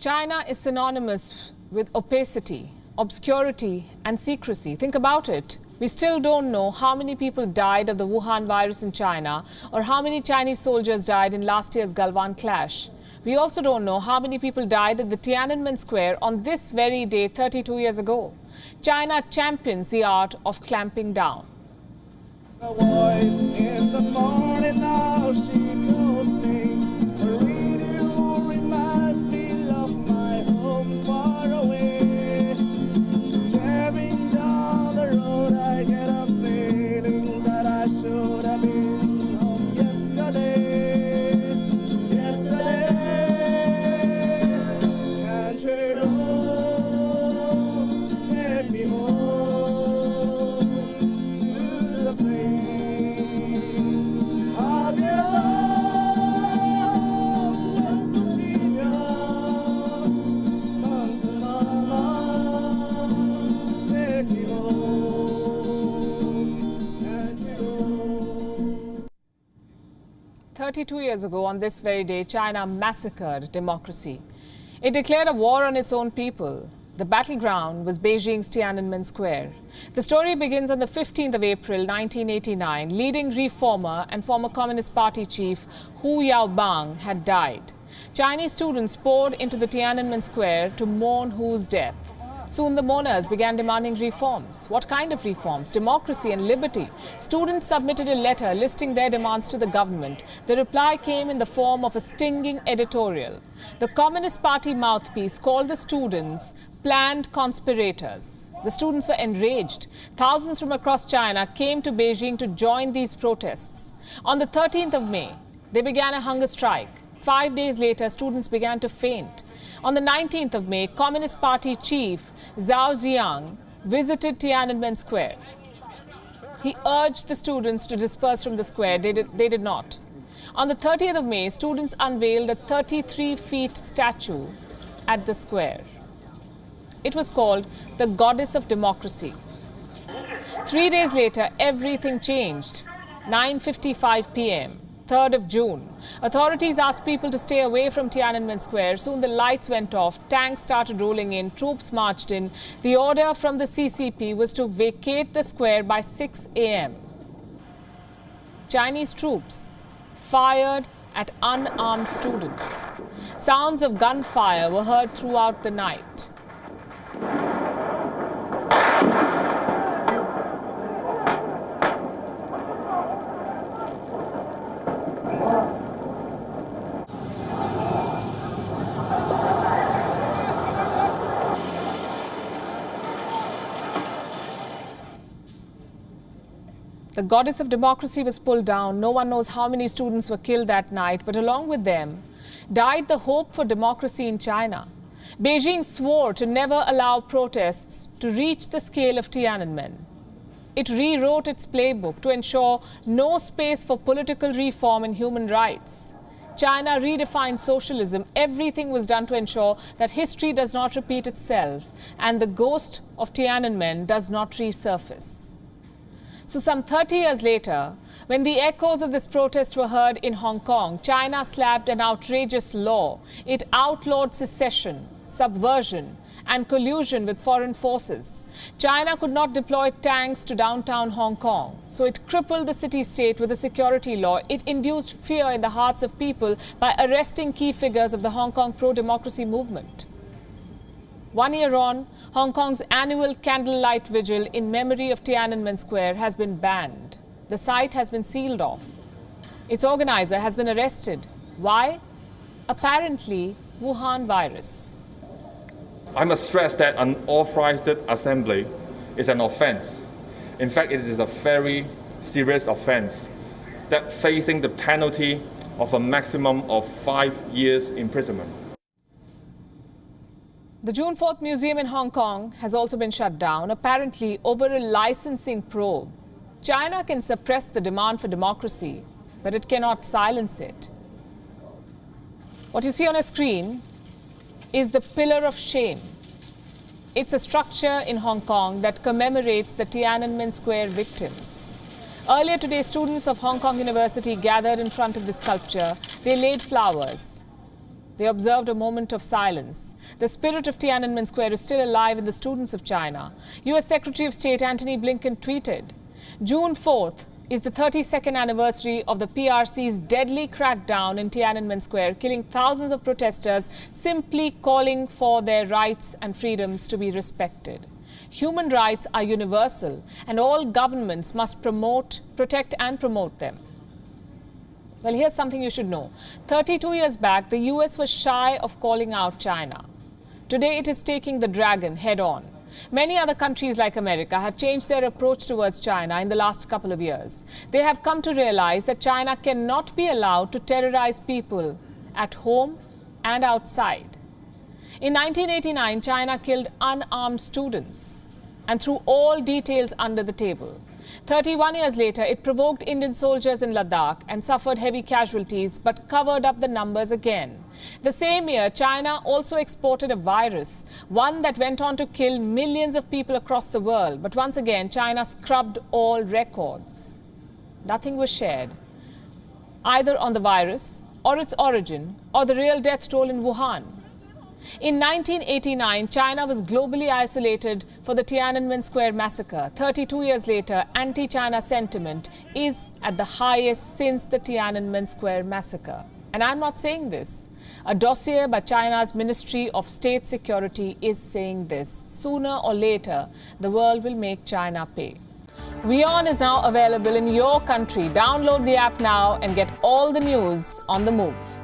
China is synonymous with opacity, obscurity and secrecy. Think about it. We still don't know how many people died of the Wuhan virus in China or how many Chinese soldiers died in last year's Galwan clash. We also don't know how many people died at the Tiananmen Square on this very day 32 years ago. China champions the art of clamping down. The voice in the morning now she calls me. The radio reminds me of my home far away. Driving down the road I get a feeling that I should have been home yesterday. Yesterday, country road, take me home to the place of your own West Virginia. Until mama, take me home, country road. 32 years ago, on this very day, China massacred democracy. It declared a war on its own people. The battleground was Beijing's Tiananmen Square. The story begins on the 15th of April, 1989. Leading reformer and former Communist Party chief Hu Yaobang had died. Chinese students poured into the Tiananmen Square to mourn Hu's death. Soon the mourners began demanding reforms. What kind of reforms? Democracy and liberty. Students submitted a letter listing their demands to the government. The reply came in the form of a stinging editorial. The Communist Party mouthpiece called the students planned conspirators. The students were enraged. Thousands from across China came to Beijing to join these protests. On the 13th of May, they began a hunger strike. 5 days later, students began to faint. On the 19th of May, Communist Party chief Zhao Ziyang visited Tiananmen Square. He urged the students to disperse from the square. They did not. On the 30th of May, students unveiled a 33-feet statue at the square. It was called the Goddess of Democracy. 3 days later, everything changed. 9:55 p.m. 3rd of June. Authorities asked people to stay away from Tiananmen Square. Soon the lights went off, tanks started rolling in, troops marched in. The order from the CCP was to vacate the square by 6 a.m. Chinese troops fired at unarmed students. Sounds of gunfire were heard throughout the night. The Goddess of Democracy was pulled down. No one knows how many students were killed that night, but along with them died the hope for democracy in China. Beijing swore to never allow protests to reach the scale of Tiananmen. It rewrote its playbook to ensure no space for political reform and human rights. China redefined socialism. Everything was done to ensure that history does not repeat itself and the ghost of Tiananmen does not resurface. So some 30 years later, when the echoes of this protest were heard in Hong Kong, China slapped an outrageous law. It outlawed secession, subversion, and collusion with foreign forces. China could not deploy tanks to downtown Hong Kong, so it crippled the city-state with a security law. It induced fear in the hearts of people by arresting key figures of the Hong Kong pro-democracy movement. 1 year on, Hong Kong's annual candlelight vigil in memory of Tiananmen Square has been banned. The site has been sealed off. Its organizer has been arrested. Why? Apparently, Wuhan virus. I must stress that unauthorized assembly is an offense. In fact, it is a very serious offense that facing the penalty of a maximum of 5 years imprisonment. The June 4th Museum in Hong Kong has also been shut down, apparently over a licensing probe. China can suppress the demand for democracy, but it cannot silence it. What you see on a screen is the Pillar of Shame. It's a structure in Hong Kong that commemorates the Tiananmen Square victims. Earlier today, students of Hong Kong University gathered in front of the sculpture. They laid flowers. They observed a moment of silence. The spirit of Tiananmen Square is still alive in the students of China. US Secretary of State Antony Blinken tweeted, June 4th is the 32nd anniversary of the PRC's deadly crackdown in Tiananmen Square, killing thousands of protesters simply calling for their rights and freedoms to be respected. Human rights are universal, and all governments must protect and promote them. Well, here's something you should know. 32 years back, the US was shy of calling out China. Today, it is taking the dragon head on. Many other countries like America have changed their approach towards China in the last couple of years. They have come to realize that China cannot be allowed to terrorize people at home and outside. In 1989, China killed unarmed students and threw all details under the table. 31 years later, it provoked Indian soldiers in Ladakh and suffered heavy casualties, but covered up the numbers again. The same year, China also exported a virus, one that went on to kill millions of people across the world. But once again, China scrubbed all records. Nothing was shared, either on the virus or its origin or the real death toll in Wuhan. In 1989, China was globally isolated for the Tiananmen Square massacre. 32 years later, anti-China sentiment is at the highest since the Tiananmen Square massacre. And I'm not saying this. A dossier by China's Ministry of State Security is saying this. Sooner or later, the world will make China pay. WION is now available in your country. Download the app now and get all the news on the move.